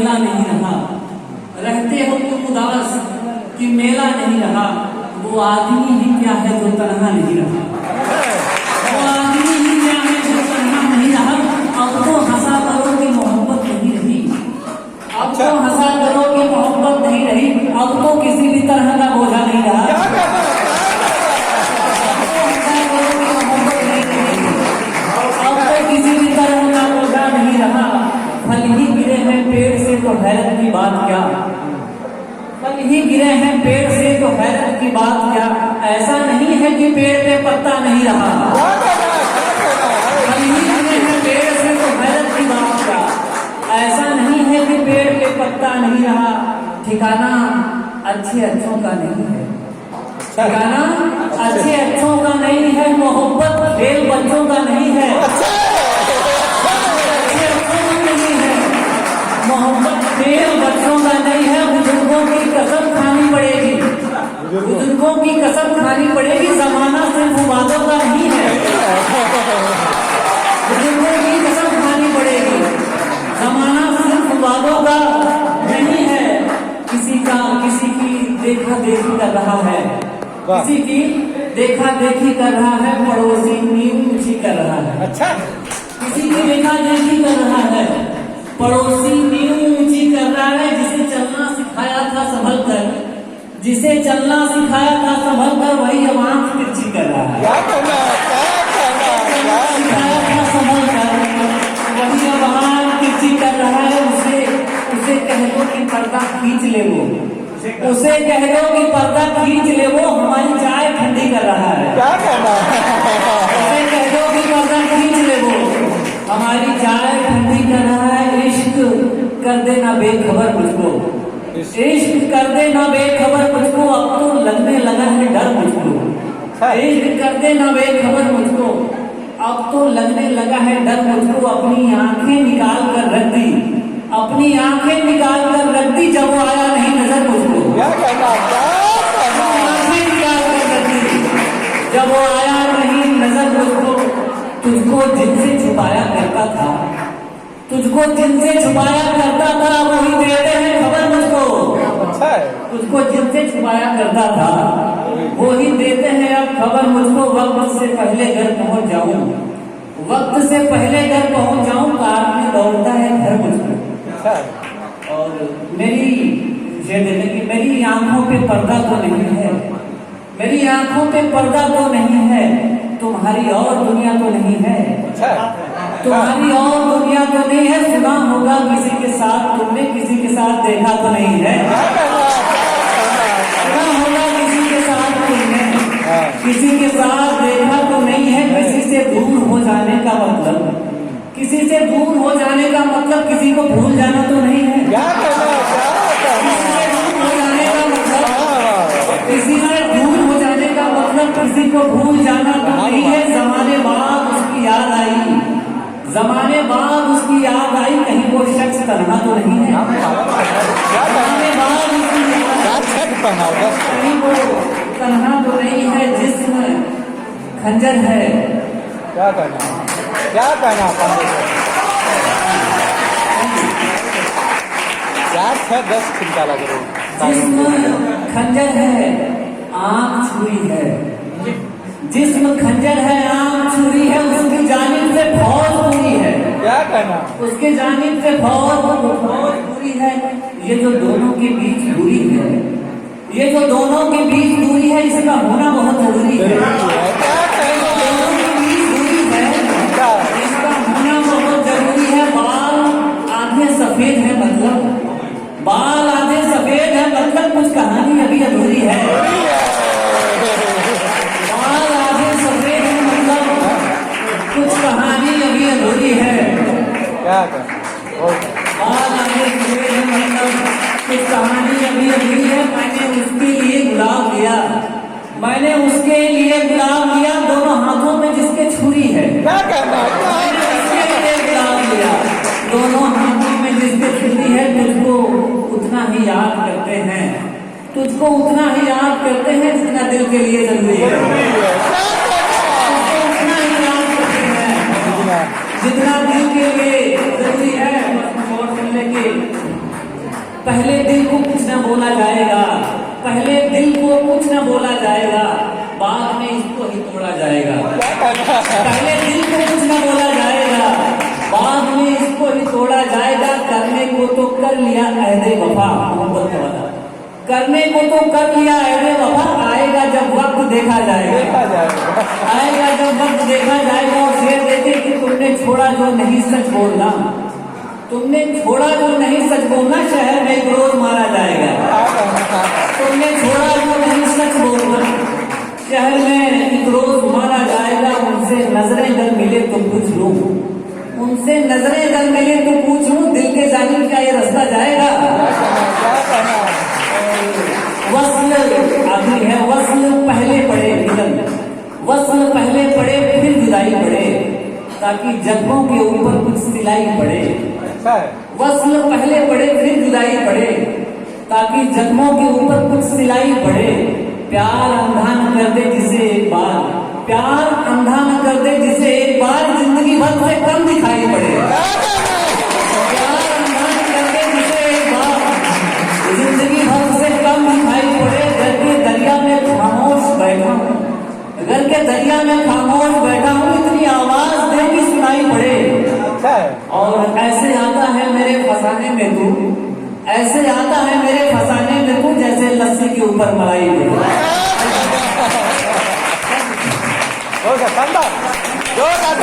मेला नहीं रहा, रहते हो तुम उदास कि मेला नहीं रहा, वो आदमी ही क्या है जो तन्हा नहीं रहा, वो आदमी ही क्या है जो तन्हा नहीं रहा। अब तो हंसा करो कि मोहब्बत नहीं रही, अब तो हंसा करो कि मोहब्बत नहीं रही, अब तो किसी भी तरह का बोझा नहीं रहा, किसी भी तरह का बोझा नहीं रहा। फल ही गिरे हैं पेड़ से तो हैरत की बात क्या, फल ही गिरे हैं पेड़ से तो हैरत की बात क्या, ऐसा नहीं है कि पेड़ पे पत्ता नहीं रहा, फल ही गिरे हैं पेड़ से तो हैरत की बात क्या, ऐसा नहीं है कि पेड़ पे पत्ता नहीं रहा। ठिकाना अच्छे अच्छों का नहीं है, ठिकाना अच्छे अच्छों का नहीं है, मोहब्बत खेल बच्चों का नहीं है, मोहब्बत खेल बच्चों का नहीं है। बुजुर्गों की कसम खानी पड़ेगी, बुजुर्गों की कसम खानी पड़ेगी, जमाना सिर्फ वादों का नहीं है, बुजुर्गों की कसम खानी पड़ेगी, जमाना सिर्फ वादों का नहीं है। किसी की देखा देखी कर रहा है, किसी की देखा देखी कर रहा है, पड़ोसी नींव ऊंची कर रहा है, अच्छा किसी की देखा देखी कर रहा है, पड़ोसी नींव ऊंची कर रहा है। जिसे चलना सिखाया था संभल कर, जिसे चलना सिखाया था संभल कर, वही अब आंख तिरछी कर रहा है, सिखाया था संभल कर, वही अब आंख तिरछी कर रहा है। उसे कह दो कि पर्दा खींच ले वो, उसे कह दो कि पर्दा खींच ले वो, हमारी चाय ठंडी कर रहा है, उसे कह दो कि पर्दा खींच ले वो, हमारी चाय ठंडी कर रहा है। इश्क कर देना बेखबर मुझको, इश्क कर देना बेखबर मुझको, अब तो लगने लगा है डर मुझको, इश्क कर देना बेखबर मुझको, अब तो लगने लगा है डर मुझको। अपनी आंखें निकाल कर रख दी, अपनी आंखें निकाल कर रख दी, जब वो आया नहीं नजर मुझको, आंखें निकाल कर रख दी, जब वो आया नहीं नजर मुझको। तुझको जिनसे छुपाया करता था, तुझको जिनसे छुपाया करता था, वही देते हैं खबर मुझको, तुझको जिनसे छुपाया करता था, वही देते हैं अब खबर मुझको। वक्त से पहले घर पहुंच जाऊं, वक्त से पहले घर पहुंच जाऊं, कार में दौड़ता है घर मुझको। और मेरी ये देते कि मेरी आंखों पे पर्दा तो नहीं है, मेरी आंखों पे पर्दा तो नहीं है, तुम्हारी और दुनिया तो नहीं है, तुम्हारी और दुनिया तो नहीं है। सुना होगा किसी के साथ तुमने, किसी के साथ देखा तो नहीं है, सुना होगा किसी के साथ तुमने, किसी के साथ देखा तो नहीं है। किसी से दूर हो जाने का मतलब, किसी से दूर हो जाने का मतलब किसी को भूल जाना तो नहीं है, किसी से दूर हो जाने का मतलब, किसी से दूर हो जाने का मतलब किसी को भूल जाना तो नहीं है। जमाने बाद उसकी याद आई, जमाने बाद उसकी याद आई, कहीं वो शख्स तन्हा तो नहीं है, जमाने बाद उसकी याद आई, कहीं वो तन्हा तो नहीं है। जिस्म खंजर है, क्या कहना, क्या कहना, याद है 10 चिंता लग रही। जिस्म खंजर है, आंख छुरी है, जिस्म खंजर है, आंख छुरी है, उसकी जानिब से फौज पूरी है, क्या कहना, उसके जानिब से फौज पूरी है। ये जो दोनों के बीच दूरी है, ये जो दोनों के बीच दूरी है, इसका होना बहुत जरूरी है, दोनों के बीच दूरी है, इसका होना बहुत जरूरी है। बाल आधे सफेद है मतलब, बाल आधे सफेद है मतलब कुछ कहानी अभी अधूरी है, बाल आधे सफेद है मतलब कुछ कहानी अभी अधूरी है, बाल आधे सफेद है मतलब कुछ कहानी अभी अधूरी है। मैंने उसके लिए गुलाब लिया, मैंने उसके लिए गुलाब लिया, दोनों हाथों में जिसके छुरी है, मैंने उसके लिए गुलाब लिया, दोनों हाथों में जिसके छुरी है। तुझको उतना ही याद करते हैं, तुझको उतना ही याद करते हैं जितना दिल के लिए जरूरी है, तुझको उतना ही याद करते हैं जितना दिल के लिए जरूरी है। और सुनने की पहले दिल को कुछ न बोला जाएगा, पहले दिल को कुछ न बोला जाएगा, बाद में इसको ही तोड़ा जाएगा। क्या कहना है? पहले दिल को कुछ न बोला जाएगा, बाद में इसको ही तोड़ा जाएगा। करने को तो कर लिया अहदे वफा, मोहब्बत का वादा, करने को तो कर लिया अहदे वफा, आएगा जब वक्त देखा जाएगा, देखा जाएगा। आएगा जब वक्त देखा जाएगा। और शेर देखे कि तुमने छोड़ा जो नहीं सच बोलना, तुमने छोड़ा जो नहीं सच बोलना, शहर में एक रोज मारा जाएगा। क्या कहना है? तुमने छोड़ा जो नहीं सच बोलना, शहर में एक रोज मारा जाएगा। उनसे नजरें अगर मिले तो पूछ लूं, उनसे नजरें अगर मिले तो पूछ लूं, दिल के जानिब क्या ये रास्ता जाएगा? क्या कहना है? वस्ल अभी है, वस्ल पहले पड़े मिलन, वस्ल पहले पड़े फिर जुदाई पड़े, ताकि जख्मों के ऊपर कुछ सिलाई पड़े। अच्छा है। वस्ल पहले पड़े फिर जुदाई पड़े, ताकि जख्मों के ऊपर कुछ सिलाई पड़े। प्यार अंधा न कर दे जिसे एक बार, प्यार अंधा न कर दे जिसे एक बार, जिंदगी भर से कम दिखाई पड़े। प्यार अंधा न कर दे जिसे एक बार, जिंदगी भर से कम दिखाई पड़े। घर के दरिया में खामोश बैठा हूँ, घर के दरिया में खामोश बैठा हूँ, इतनी आवाज दे कि सुनाई पड़े। अच्छा है। और ऐसे आता है मेरे फसाने में तू, ऐसे आता है मेरे फसाने में तू, जैसे लस्सी के ऊपर मलाई पड़े। जोरदार, शानदार, जोरदार।